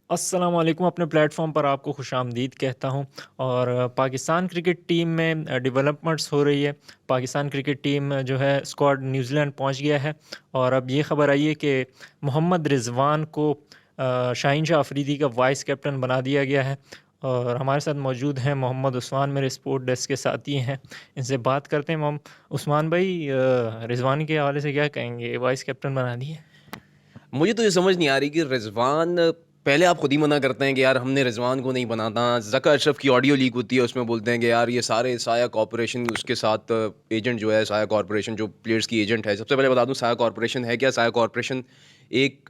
अस्सलामु अलैकुम। अपने प्लेटफॉर्म पर आपको खुशामदीद कहता हूँ। और पाकिस्तान क्रिकेट टीम में डेवलपमेंट्स हो रही है। पाकिस्तान क्रिकेट टीम जो है स्क्वाड न्यूजीलैंड पहुँच गया है। और अब ये ख़बर आई है कि मोहम्मद रिजवान को शाहीन शाह अफरीदी का वाइस कैप्टन बना दिया गया है। और हमारे साथ मौजूद हैं मोहम्मद उस्मान, मेरे स्पोर्ट डेस्क के साथी हैं। इनसे बात करते हैं। उस्मान भाई, रिजवान के हवाले से क्या कहेंगे, वाइस कैप्टन बना दिए? मुझे तो ये समझ नहीं आ रही कि रिजवान पहले आप खुद ही मना करते हैं कि यार हमने रिजवान को नहीं बनाना। ज़का अशरफ की ऑडियो लीक होती है, उसमें बोलते हैं कि यार ये सारे साया कॉरपोरेशन उसके साथ एजेंट जो है, साया कॉरपोरेशन जो प्लेयर्स की एजेंट है। सबसे पहले बता दूं साया कॉरपोरेशन है क्या। साया कॉरपोरेशन एक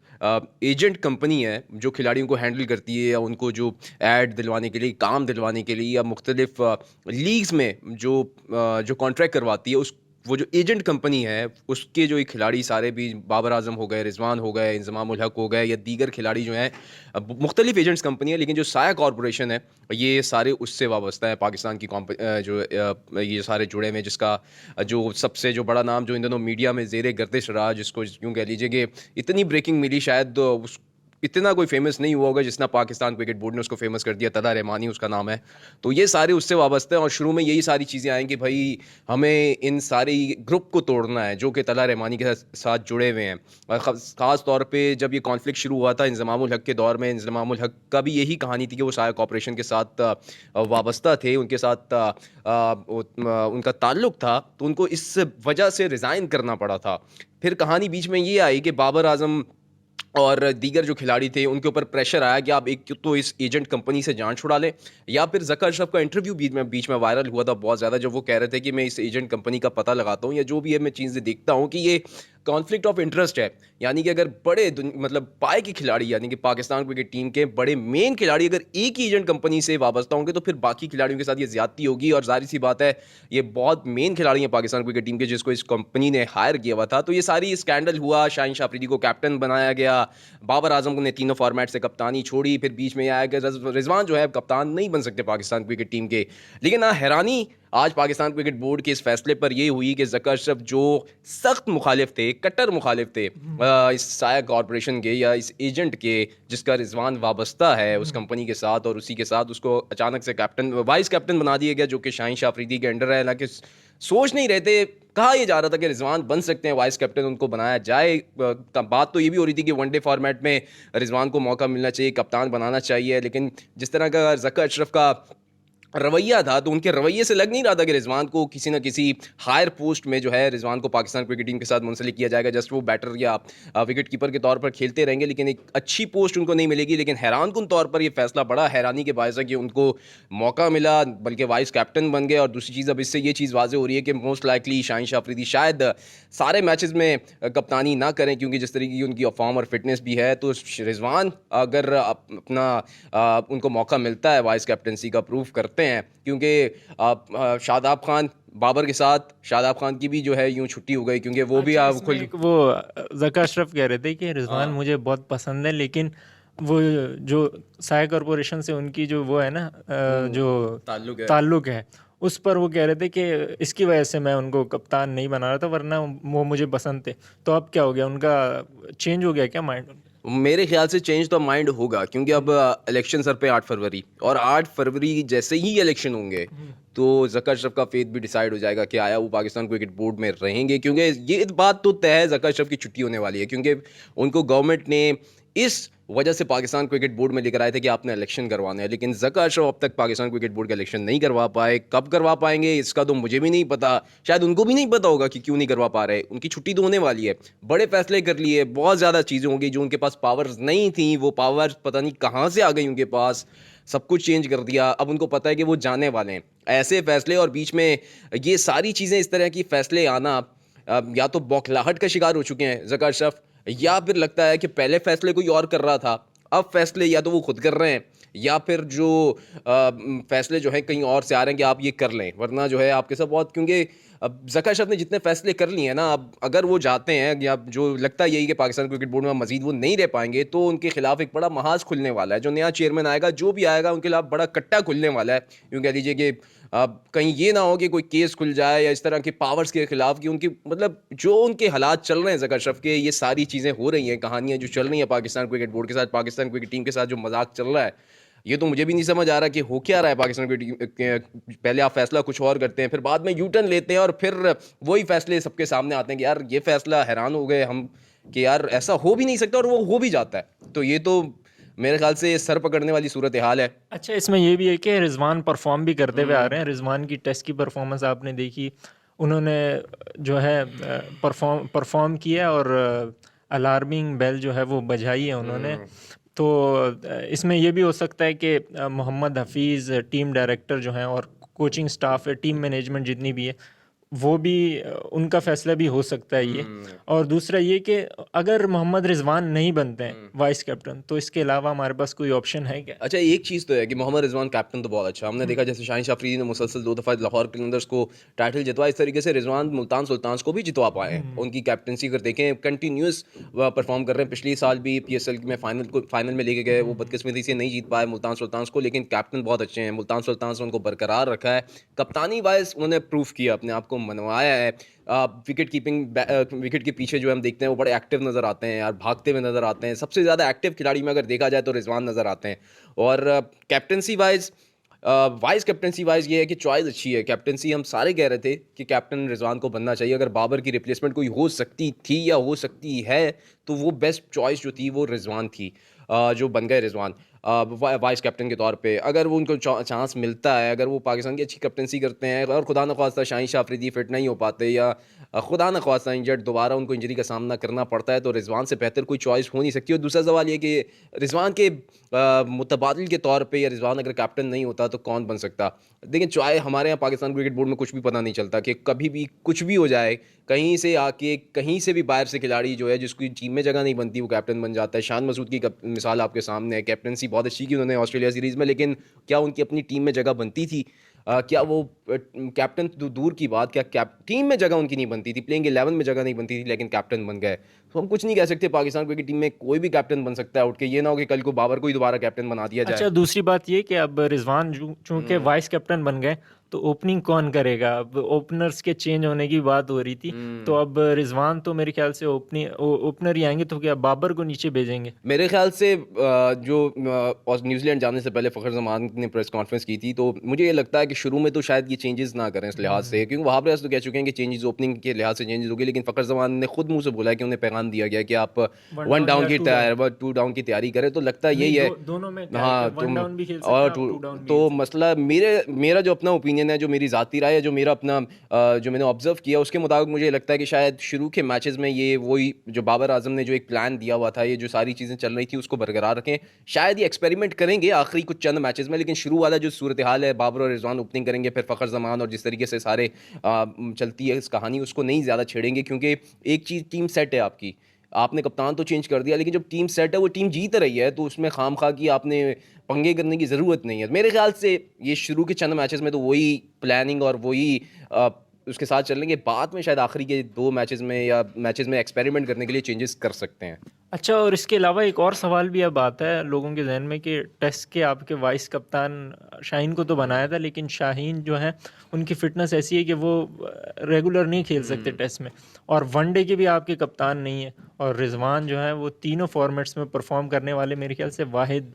एजेंट कंपनी है जो खिलाड़ियों को हैंडल करती है या उनको जो ऐड दिलवाने के लिए, काम दिलवाने के लिए या मुख्तलिफ लीग्स में जो कॉन्ट्रैक्ट करवाती है, उस वो जो एजेंट कंपनी है उसके जो ये खिलाड़ी सारे भी बाबर आजम हो गए, रिजवान हो गए, इंजमामुल हक हो गए या दीगर खिलाड़ी जो हैं, मुख्तलिफ एजेंट्स कंपनी है। लेकिन जो साया कॉरपोरेशन है ये सारे उससे वाबस्ता है। पाकिस्तान की ये सारे जुड़े हुए हैं, जिसका जो सबसे जो बड़ा नाम जो इन दोनों मीडिया में जेर गर्दिश रहा, जिसको यूँ कह लीजिए कि इतनी ब्रेकिंग मिली, शायद उस इतना कोई फेमस नहीं हुआ होगा जितना पाकिस्तान क्रिकेट बोर्ड ने उसको फेमस कर दिया। तला रहमानी उसका नाम है। तो ये सारे उससे वाबस्ते हैं और शुरू में यही सारी चीज़ें आएंगी, भाई हमें इन सारी ग्रुप को तोड़ना है जो कि तला रहमानी के साथ जुड़े हुए हैं। और ख़ास तौर पे जब ये कॉन्फ्लिक्ट शुरू हुआ था इंजमामुल हक के दौर में, इंजमामुल हक का भी यही कहानी थी कि वो साया कॉरपोरेशन के साथ वाबस्ता थे, उनके साथ उनका ताल्लुक था, तो उनको इस वजह से रिज़ाइन करना पड़ा था। फिर कहानी बीच में ये आई कि बाबर आजम और दीगर जो खिलाड़ी थे उनके ऊपर प्रेशर आया कि आप एक तो इस एजेंट कंपनी से जान छुड़ा लें, या फिर ज़का अशरफ का इंटरव्यू बीच में वायरल हुआ था बहुत ज़्यादा, जब वो कह रहे थे कि मैं इस एजेंट कंपनी का पता लगाता हूँ या जो भी है मैं चीज़ें देखता हूँ कि ये कॉन्फ्लिक्ट ऑफ इंटरेस्ट है। यानी कि अगर मतलब पाए के खिलाड़ी, यानी कि पाकिस्तान क्रिकेट टीम के बड़े मेन खिलाड़ी अगर एक ही एजेंट कंपनी से वाबस्ता होंगे तो फिर बाकी खिलाड़ियों के साथ ये ज्यादती होगी। और जाहिर सी बात है ये बहुत मेन खिलाड़ी हैं पाकिस्तान क्रिकेट टीम के जिसको इस कंपनी ने हायर किया हुआ था। तो ये सारी स्कैंडल हुआ, शाहीन शाह अफरीदी को कैप्टन बनाया गया, बाबर आजम ने तीनों फॉर्मेट से कप्तानी छोड़ी, फिर बीच में यह आया कि रिजवान जो है कप्तान नहीं बन सकते पाकिस्तान क्रिकेट टीम के। लेकिन हैरानी आज पाकिस्तान क्रिकेट बोर्ड के इस फैसले पर यह हुई कि ज़का अशरफ जो सख्त मुखालिफ थे, कट्टर मुखालिफ थे इस साया कॉरपोरेशन के या इस एजेंट के जिसका रिजवान वाबस्ता है उस कंपनी के साथ, और उसी के साथ उसको अचानक से कैप्टन वाइस कैप्टन बना दिया गया जो कि शाहीन शाह अफरीदी के अंडर है। हालांकि सोच नहीं रहे थे, कहा यह जा रहा था कि रिजवान बन सकते हैं वाइस कैप्टन, उनको बनाया जाए। बात तो ये भी हो रही थी कि वनडे फॉर्मेट में रिजवान को मौका मिलना चाहिए, कप्तान बनाना चाहिए। लेकिन जिस तरह का ज़का अशरफ का रवैया था तो उनके रवैये से लग नहीं रहा था कि रिजवान को किसी न किसी हायर पोस्ट में जो है रिजवान को पाकिस्तान क्रिकेट टीम के साथ मुंसलिक किया जाएगा। जस्ट वो बैटर या विकेट कीपर के तौर पर खेलते रहेंगे, लेकिन एक अच्छी पोस्ट उनको नहीं मिलेगी। लेकिन हैरान कुन तौर पर यह फैसला बड़ा हैरानी के बायस है कि उनको मौका मिला, बल्कि वाइस कैप्टन बन गए। और दूसरी चीज़, अब इससे ये चीज़ वाज़ेह हो रही है कि मोस्ट लाइकली शाहीन शाह अफरीदी शायद सारे मैचेस में कप्तानी ना करें, क्योंकि जिस तरीके की उनकी फॉर्म और फिटनेस भी है। तो रिजवान अगर अपना उनको मौका मिलता है वाइस कैप्टनसी का, प्रूव करते हैं, क्योंकि शादाब खान बाबर के साथ शादाब खान की भी जो है यूं छुट्टी हो गई, क्योंकि वो भी अच्छा, आप इसमें खुद। एक वो ज़का अशरफ कह रहे थे कि रिजवान हाँ। मुझे बहुत पसंद है, लेकिन वो जो साया कॉरपोरेशन से उनकी जो वो है ना, हम्म, जो ताल्लुक है। ताल्लुक है, उस पर वो कह रहे थे कि इसकी वजह से मैं उनको कप्तान नहीं बना रहा था, वरना वो मुझे पसंद थे। तो अब क्या हो गया, उनका चेंज हो गया क्या माइंड? मेरे ख्याल से चेंज तो माइंड होगा, क्योंकि अब इलेक्शन सर पे 8 फरवरी, और 8 फरवरी जैसे ही इलेक्शन होंगे तो ज़का अशरफ का फेथ भी डिसाइड हो जाएगा कि आया वो पाकिस्तान क्रिकेट बोर्ड में रहेंगे। क्योंकि ये बात तो तय है ज़का अशरफ की छुट्टी होने वाली है, क्योंकि उनको गवर्नमेंट ने इस वजह से पाकिस्तान क्रिकेट बोर्ड में लेकर आए थे कि आपने इलेक्शन करवाना है। लेकिन ज़का अशरफ अब तक पाकिस्तान क्रिकेट बोर्ड का इलेक्शन नहीं करवा पाए। कब करवा पाएंगे इसका तो मुझे भी नहीं पता, शायद उनको भी नहीं पता होगा कि क्यों नहीं करवा पा रहे। उनकी छुट्टी तो होने वाली है, बड़े फैसले कर लिए, बहुत ज़्यादा चीज़ें होंगी जो उनके पास पावर्स नहीं थी, वो पावर्स पता नहीं कहाँ से आ गई उनके पास, सब कुछ चेंज कर दिया। अब उनको पता है कि वो जाने वाले हैं, ऐसे फैसले और बीच में ये सारी चीज़ें, इस तरह की फैसले आना, या तो बौखलाहट का शिकार हो चुके हैं ज़का अशरफ, या फिर लगता है कि पहले फैसले कोई और कर रहा था, अब फैसले या तो वो खुद कर रहे हैं, या फिर जो फैसले जो हैं कहीं और से आ रहे हैं कि आप ये कर लें, वरना जो है आपके साथ बहुत। क्योंकि अब ज़का अशरफ ने जितने फैसले कर लिए हैं ना, अब अगर वो जाते हैं या जो लगता है यही कि पाकिस्तान क्रिकेट बोर्ड में मजीद वो नहीं रह पाएंगे, तो उनके खिलाफ एक बड़ा महाज खुलने वाला है। जो नया चेयरमैन आएगा, जो भी आएगा, उनके खिलाफ बड़ा कट्टा खुलने वाला है। यूँ कह लीजिए कि अब कहीं ये ना हो कि कोई केस खुल जाए या इस तरह के पावर्स के खिलाफ, कि उनकी मतलब जो उनके हालात चल रहे हैं ज़का अशरफ के, ये सारी चीज़ें हो रही हैं, कहानियाँ जो चल रही हैं पाकिस्तान क्रिकेट बोर्ड के साथ, पाकिस्तान क्रिकेट टीम के साथ जो मजाक चल रहा है, ये तो मुझे भी नहीं समझ आ रहा कि हो क्या रहा है पाकिस्तान की टीम पहले आप फैसला कुछ और करते हैं, फिर बाद में यू टर्न लेते हैं और फिर वही फैसले सबके सामने आते हैं कि यार ये फैसला, हैरान हो गए हम कि यार ऐसा हो भी नहीं सकता, और वो हो भी जाता है। तो ये तो मेरे ख्याल से सर पकड़ने वाली सूरत हाल है। अच्छा, इसमें ये भी है कि रिजवान परफॉर्म भी करते हुए आ रहे हैं। रिजवान की टेस्ट की परफॉर्मेंस आपने देखी, उन्होंने जो है परफॉर्म किया और अलार्मिंग बेल जो है वो बजाई है उन्होंने। तो इसमें ये भी हो सकता है कि मोहम्मद हफीज़ टीम डायरेक्टर जो हैं और कोचिंग स्टाफ है, टीम मैनेजमेंट जितनी भी है, वो भी उनका फैसला भी हो सकता है ये। और दूसरा ये कि अगर मोहम्मद रिजवान नहीं बनते हैं वाइस कैप्टन, तो इसके अलावा हमारे पास कोई ऑप्शन है क्या? अच्छा, एक चीज़ तो है कि मोहम्मद रिजवान कैप्टन तो बहुत अच्छा, हमने देखा जैसे शाहीन शाह अफरीदी ने मुसलसल 2 दफ़ा लाहौर कलंदर्स को टाइटल जितवा, इस तरीके से रिजवान मुल्तान सुल्तान्स को भी जितवा पाए हैं। उनकी कैप्टनसी अगर देखें, कंटिन्यूस परफॉर्म कर रहे हैं। पिछले साल भी PSL में फाइनल में लेके गए, वो बदकिस्मती से नहीं जीत पाए मुल्तान सुल्तान्स को, लेकिन कैप्टन बहुत अच्छे हैं। मुल्तान सुल्तान्स ने उनको बरकरार रखा है, कप्तानी वाइज उन्होंने प्रूव किया, अपने आप को मनवाया है। विकेट के पीछे जो हम देखते हैं वो बड़े एक्टिव नज़र आते हैं यार, भागते हुए नज़र आते हैं। सबसे ज़्यादा एक्टिव खिलाड़ी में अगर देखा जाए तो रिजवान नज़र आते हैं। और captaincy wise, vice captaincy wise ये है कि चॉइस अच्छी है। कैप्टनसी हम सारे कह रहे थे कि कैप्टन रिजवान को बनना चाहिए, अगर बाबर की रिप्लेसमेंट कोई हो सकती थी या हो सकती है, तो वो बेस्ट चॉइस जो थी वो रिजवान थी, जो बन गए रिजवान वाइस कैप्टन के तौर पे। अगर वो उनको चांस मिलता है, अगर वो पाकिस्तान की अच्छी कैप्टनसी करते हैं, और खुदा न ख्वास्ता शाहीन शाह अफरीदी फिट नहीं हो पाते, या खुदा न ख्वास्ता इंजर्ड दोबारा उनको इंजरी का सामना करना पड़ता है, तो रिजवान से बेहतर कोई चॉइस हो नहीं सकती। और दूसरा सवाल ये कि रिजवान के मुतबादिल के तौर पे, या रिजवान अगर कैप्टन नहीं होता तो कौन बन सकता। देखिए, चाहे हमारे यहाँ पाकिस्तान क्रिकेट बोर्ड में कुछ भी पता नहीं चलता, कि कभी भी कुछ भी हो जाए, कहीं से आके कहीं से भी बाहर से खिलाड़ी जो है जिसकी टीम में जगह नहीं बनती, वो कैप्टन बन जाता है। शान मसूद की मिसाल आपके सामने है, कैप्टनसी बहुत अच्छी की उन्होंने ऑस्ट्रेलिया सीरीज़ में, लेकिन क्या उनकी अपनी टीम में जगह बनती थी? क्या वो कैप्टन तो दूर की बात, क्या टीम में जगह उनकी नहीं बनती थी, प्लेइंग 11 में जगह नहीं बनती थी, लेकिन कैप्टन बन गए। तो हम कुछ नहीं कह सकते, पाकिस्तान क्रिकेट टीम में कोई भी कैप्टन बन सकता है उठ के, ये ना हो कि कल को बाबर को ही दोबारा कैप्टन बना दिया जाए। अच्छा, दूसरी बात ये कि अब रिजवान चूंकि वाइस कैप्टन बन गए, तो ओपनिंग कौन करेगा? अब ओपनर्स के चेंज होने की बात हो रही थी, तो अब रिजवान तो मेरे ख्याल से ओपनर ही आएंगे, तो क्या बाबर को नीचे भेजेंगे? मेरे ख्याल से जो न्यूजीलैंड जाने से पहले फ़खर ज़मान ने प्रेस कॉन्फ्रेंस की थी, तो मुझे ये लगता है कि शुरू में तो शायद ये चेंजेस ना करें इस लिहाज से, क्योंकि वहाँ पर तो कह चुके हैं कि चेंजेस ओपनिंग के लिहाज से चेंजेस होगी, लेकिन फ़खर ज़मान ने खुद मुंह से बोला है कि उन्हें पैगाम दिया गया कि आप 1 डाउन की तैयारी, 2 डाउन की तैयारी करें। तो लगता यही है दोनों में हाँ, वन डाउन भी खेल सकते और हैं, 2 डाउन भी तो खेल सकते मसला मेरा जो अपना ओपिनियन है, जो मेरी ज़ाती राय है, जो मेरा अपना जो मैंने ऑब्जर्व किया, उसके मुताबिक मुझे लगता है कि शायद शुरू के मैचेस में ये वही जो बाबर आजम ने जो एक प्लान दिया हुआ था, ये जो सारी चीज़ें चल रही थी, उसको बरकरार रखें। शायद ये एक्सपेरिमेंट करेंगे आखिरी कुछ चंद मैचेस में, लेकिन शुरू वाला जो सूरत हाल है, बाबर और रिजवान ओपनिंग करेंगे, फिर फ़खर ज़मान और जिस तरीके से सारे चलती है इस कहानी, उसको नहीं ज़्यादा छेड़ेंगे, क्योंकि एक चीज़, टीम सेट है आपकी, आपने कप्तान तो चेंज कर दिया, लेकिन जब टीम सेट है, वो टीम जीत रही है, तो उसमें खामखा की आपने पंगे करने की ज़रूरत नहीं है। मेरे ख्याल से ये शुरू के चंद मैचेस में तो वही प्लानिंग और वही उसके साथ चलेंगे, बाद में शायद आखिरी के 2 मैचेस में या मैचेस में एक्सपेरिमेंट करने के लिए चेंजेस कर सकते हैं। अच्छा, और इसके अलावा एक और सवाल भी अब आता है लोगों के जहन में कि टेस्ट के आपके वाइस कप्तान शाहीन को तो बनाया था, लेकिन शाहीन जो है उनकी फ़िटनेस ऐसी है कि वो रेगुलर नहीं खेल सकते टेस्ट में, और वनडे के भी आपके कप्तान नहीं है, और रिजवान जो है वो तीनों फॉर्मेट्स में परफॉर्म करने वाले मेरे ख्याल से वाहिद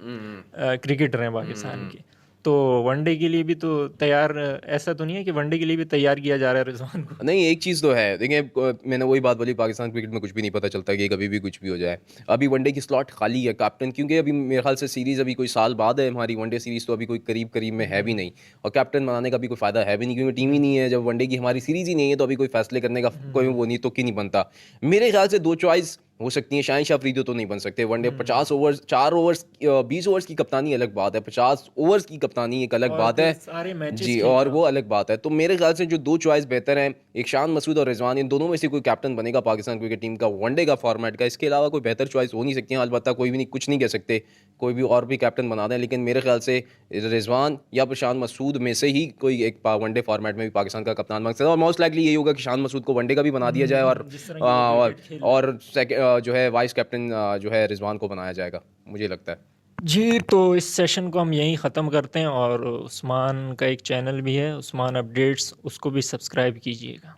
क्रिकेटर हैं पाकिस्तान के। तो वनडे के लिए भी तो तैयार, ऐसा तो नहीं है कि वनडे के लिए भी तैयार किया जा रहा है रिजवान को? नहीं, एक चीज़ तो है, देखिए मैंने वही बात बोली, पाकिस्तान क्रिकेट में कुछ भी नहीं पता चलता कि कभी भी कुछ भी हो जाए। अभी वनडे की स्लॉट खाली है कैप्टन, क्योंकि अभी मेरे ख्याल से सीरीज़ अभी कोई साल बाद है हमारी वनडे सीरीज़, तो अभी कोई करीब में है भी नहीं, और कैप्टन बनाने का भी कोई फ़ायदा है भी नहीं, क्योंकि टीम ही नहीं है। जब वनडे की हमारी सीरीज़ ही नहीं है, तो अभी कोई फैसले करने का कोई वो नहीं, तो क्यों नहीं बनता। मेरे ख्याल से 2 चॉइस हो सकती हैं। शाहिन शाह अफरीदी तो नहीं बन सकते वनडे 50 ओवर्स 4 ओवर्स 20 ओवर्स की कप्तानी अलग बात है, 50 ओवर्स की कप्तानी एक अलग और बात फिर है सारे मैचेस जी, और खेलना। वो अलग बात है। तो मेरे ख्याल से जो दो चॉइस बेहतर हैं, एक शान मसूद और रिजवान, इन दोनों में से कोई कैप्टन बनेगा पाकिस्तान क्रिकेट टीम का वनडे का फॉर्मेट का, इसके अलावा कोई बेहतर चॉइस हो नहीं सकती है। अलबत्ता कोई भी नहीं, कुछ नहीं कह सकते, कोई भी और भी कैप्टन बना दें, लेकिन मेरे ख्याल से रिजवान या फिर शान मसूद में से ही कोई एक वनडे फॉर्मेट में भी पाकिस्तान का कप्तान बन सकता है। और मोस्ट लाइकली यही होगा कि शान मसूद को वनडे का भी बना दिया जाए और जिस तरह की वो क्रिकेट खेल रहे हैं। जो है वाइस कैप्टन जो है रिजवान को बनाया जाएगा, मुझे लगता है। जी, तो इस सेशन को हम यहीं ख़त्म करते हैं और उस्मान का एक चैनल भी है, उस्मान अपडेट्स, उसको भी सब्सक्राइब कीजिएगा।